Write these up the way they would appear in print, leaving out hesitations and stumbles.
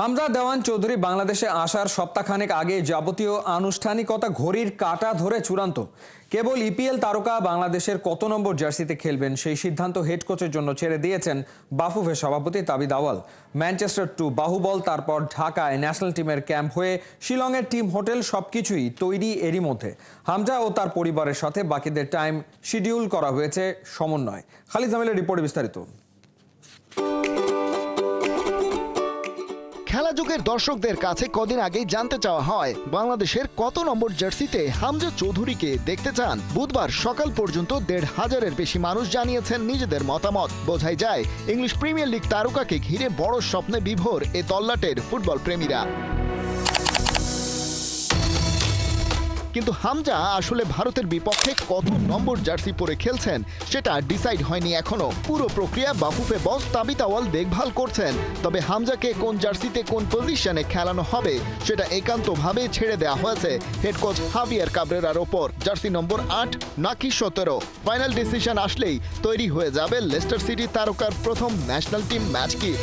হামজা দেওয়ান চৌধুরী বাংলাদেশে আসার সপ্তাহখানেক আগে যাবতীয় আনুষ্ঠানিকতা ঘড়ির কাঁটা ধরে চূড়ান্ত। কেবল ইপিএল তারকা বাংলাদেশের কত নম্বর জার্সিতে খেলবেন সেই সিদ্ধান্ত হেড কোচের জন্য ছেড়ে দিয়েছেন বাফুফের সভাপতি তাবিদ আউয়াল। ম্যানচেস্টার টু বাহুবল, তারপর ঢাকায় ন্যাশনাল টিমের ক্যাম্প হয়ে শিলংয়ের টিম হোটেল সবকিছুই তৈরি এরই মধ্যে। হামজা ও তার পরিবারের সাথে বাকিদের টাইম শিডিউল করা হয়েছে সমন্বয়। খালিদ জামিলের রিপোর্টে বিস্তারিত। খেলা যুগের দর্শকদের কাছে কদিন আগেই জানতে চাওয়া হয় বাংলাদেশের কত নম্বর জার্সিতে হামজা চৌধুরীকে দেখতে চান। বুধবার সকাল পর্যন্ত ১৫০০-এর বেশি মানুষ জানিয়েছেন নিজেদের মতামত। বোঝাই যায় ইংলিশ প্রিমিয়ার লিগ তারকাকে ঘিরে বড় স্বপ্নে বিভোর এ তল্লাটের ফুটবল প্রেমীরা। কিন্তু হামজা আসলে ভারতের বিপক্ষে কত নম্বর জার্সি পরে খেলছেন সেটা ডিসাইড হয়নি এখনো। পুরো প্রক্রিয়া বাফুফে বস তাবিদ আউয়াল দেখভাল করছেন। তবে হামজাকে কোন জার্সিতে কোন পজিশনে খেলানো হবে সেটা একান্তভাবে ছেড়ে দেওয়া হয়েছে হেড কোচ হাভিয়ার কাবরেরার ওপর। জার্সি নম্বর ৮ নাকি ১৭, ফাইনাল ডিসিশন আসলেই তৈরি হয়ে যাবে লেস্টার সিটি তারকার প্রথম national team match kit.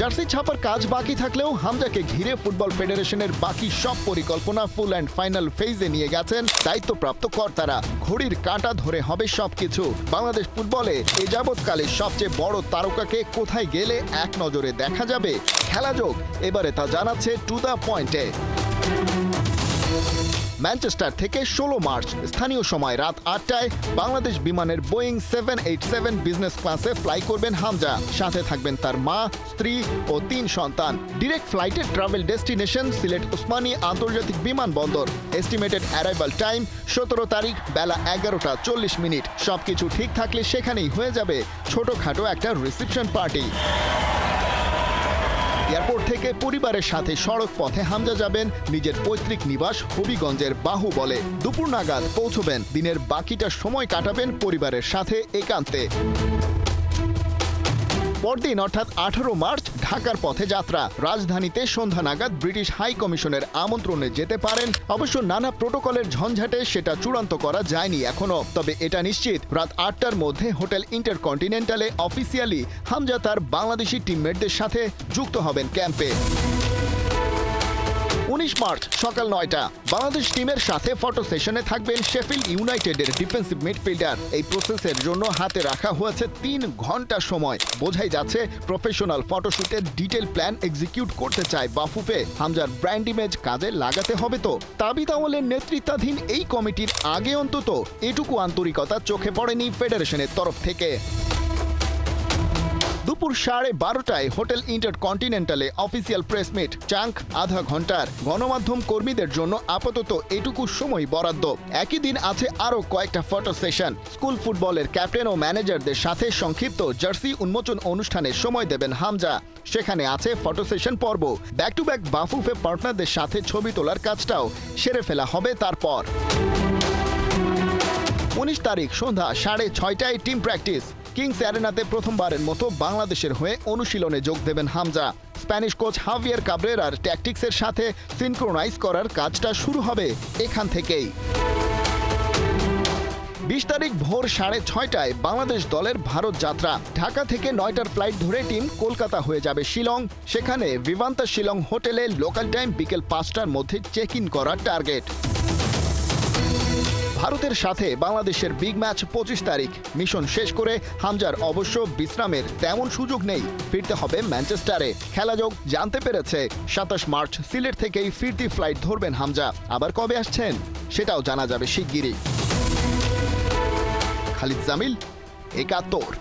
Jersey ছাপার কাজ বাকি থাকলেও হামজাকে ঘিরে ফুটবল ফেডারেশনের বাকি সব পরিকল্পনা ফুল অ্যান্ড ফাইনাল ফেজে নিয়ে গেছেন দায়িত্বপ্রাপ্ত কর্তারা। ঘড়ির কাঁটা ধরে হবে সবকিছু। বাংলাদেশ ফুটবলে এ যাবৎকালে সবচেয়ে বড় তারকাকে কোথায় গেলে এক নজরে দেখা যাবে খেলাযোগ, এবারে তা জানাচ্ছে টু দ্য পয়েন্টে। ম্যানচেস্টার থেকে ১৬ মার্চ স্থানীয় সময় রাত ৮টায় বাংলাদেশ বিমানের বোয়িং 787 বিজনেস ক্লাসে ফ্লাই করবেন হামজা। সাথে থাকবেন তার মা, স্ত্রী ও ৩ সন্তান। ডিরেক্ট ফ্লাইটের ট্রাভেল ডেস্টিনেশন সিলেট ওসমানী আন্তর্জাতিক বিমানবন্দর। এস্টিমেটেড অ্যারাইভাল টাইম ১৭ তারিখ বেলা ১১টা ৪০ মিনিট। সবকিছু ঠিক থাকলে সেখানেই হয়ে যাবে ছোটখাটো একটা রিসেপশন পার্টি। এয়ারপোর্ট থেকে পরিবারের সাথে সড়ক পথে হামজা যাবেন নিজের পৈতৃক নিবাস হবিগঞ্জের বাহুবলে। দুপুর নাগাদ পৌঁছবেন। দিনের বাকিটা সময় কাটাবেন পরিবারের সাথে একান্তে। পরদিন অর্থাৎ ১৮ মার্চ ঢাকার পথে যাত্রা। রাজধানীতে সন্ধ্যা নাগাদ ব্রিটিশ হাই কমিশনের আমন্ত্রণে যেতে পারেন। অবশ্য নানা প্রোটোকলের ঝঞ্ঝাটে সেটা চূড়ান্ত করা যায়নি এখনো। তবে এটা নিশ্চিত রাত ৮টার মধ্যে হোটেল ইন্টারকন্টিনেন্টালে অফিসিয়ালি হামজা তার বাংলাদেশি টিমমেটদের সাথে যুক্ত হবেন ক্যাম্পে। ১৯ মার্চ সকাল ৯টা বাংলাদেশ টিমের সাথে ফটো সেশনে থাকবেন শেফিল্ড ইউনাইটেডের ডিফেন্সিভ মিডফিল্ডার। এই প্রসেসের জন্য হাতে রাখা হয়েছে ৩ ঘন্টা সময়। বোঝাই যাচ্ছে প্রফেশনাল ফটোশুটের ডিটেল প্ল্যান এক্সিকিউট করতে চায় বাফুফে। হামজার ব্র্যান্ড ইমেজ কাজে লাগাতে হবে তো। তাবিদ আউয়ালের নেতৃত্বাধীন এই কমিটির আগে অন্তত এটুকু আন্তরিকতা চোখে পড়েনি ফেডারেশনের তরফ থেকে। দুপুর 12:30টায় হোটেল ইন্টারকন্টিনেন্টালে অফিসিয়াল প্রেস মিট। চাঙ্ক আধা ঘন্টার। গণমাধ্যম কর্মীদের জন্য আপাতত এটুকু সময় বরাদ্দ। একই দিন আছে আরও কয়েকটা ফটো সেশন। স্কুল ফুটবলের ক্যাপ্টেন ও ম্যানেজারদের সাথে সংক্ষিপ্ত জার্সি উন্মোচন অনুষ্ঠানে সময় দেবেন হামজা। সেখানে আছে ফটো সেশন পর্ব। ব্যাক টু ব্যাক বাফুফে পার্টনারদের সাথে ছবি তোলার কাজটাও সেরে ফেলা হবে তারপর। ১৯ তারিখ সন্ধ্যা 6:30টায় টিম প্র্যাকটিস। কিংস অ্যারেনাতে প্রথমবারের মতো বাংলাদেশের হয়ে অনুশীলনে যোগ দেবেন হামজা। স্প্যানিশ কোচ হাভিয়ার কাবরেরার ট্যাকটিক্সের সাথে সিনক্রোনাইজ করার কাজটা শুরু হবে এখান থেকেই। ২০ তারিখ ভোর 6:30টায় বাংলাদেশ দলের ভারত যাত্রা। ঢাকা থেকে ৯টার ফ্লাইট ধরে টিম কলকাতা হয়ে যাবে শিলং। সেখানে ভিভান্তা শিলং হোটেলে লোকাল টাইম বিকেল ৫টার মধ্যে চেক ইন করার টার্গেট। ভারতের সাথে বাংলাদেশের বিগ ম্যাচ ২৫ তারিখ। মিশন শেষ করে হামজার অবশ্য বিশ্রামের তেমন সুযোগ নেই। ফিরতে হবে ম্যানচেস্টারে। খেলাযোগ জানতে পেরেছে ২৭ মার্চ সিলেট থেকেই ফিরতি ফ্লাইট ধরবেন হামজা। আবার কবে আসছেন সেটাও জানা যাবে শিগগিরই। খালিদ জামিল, ৭১।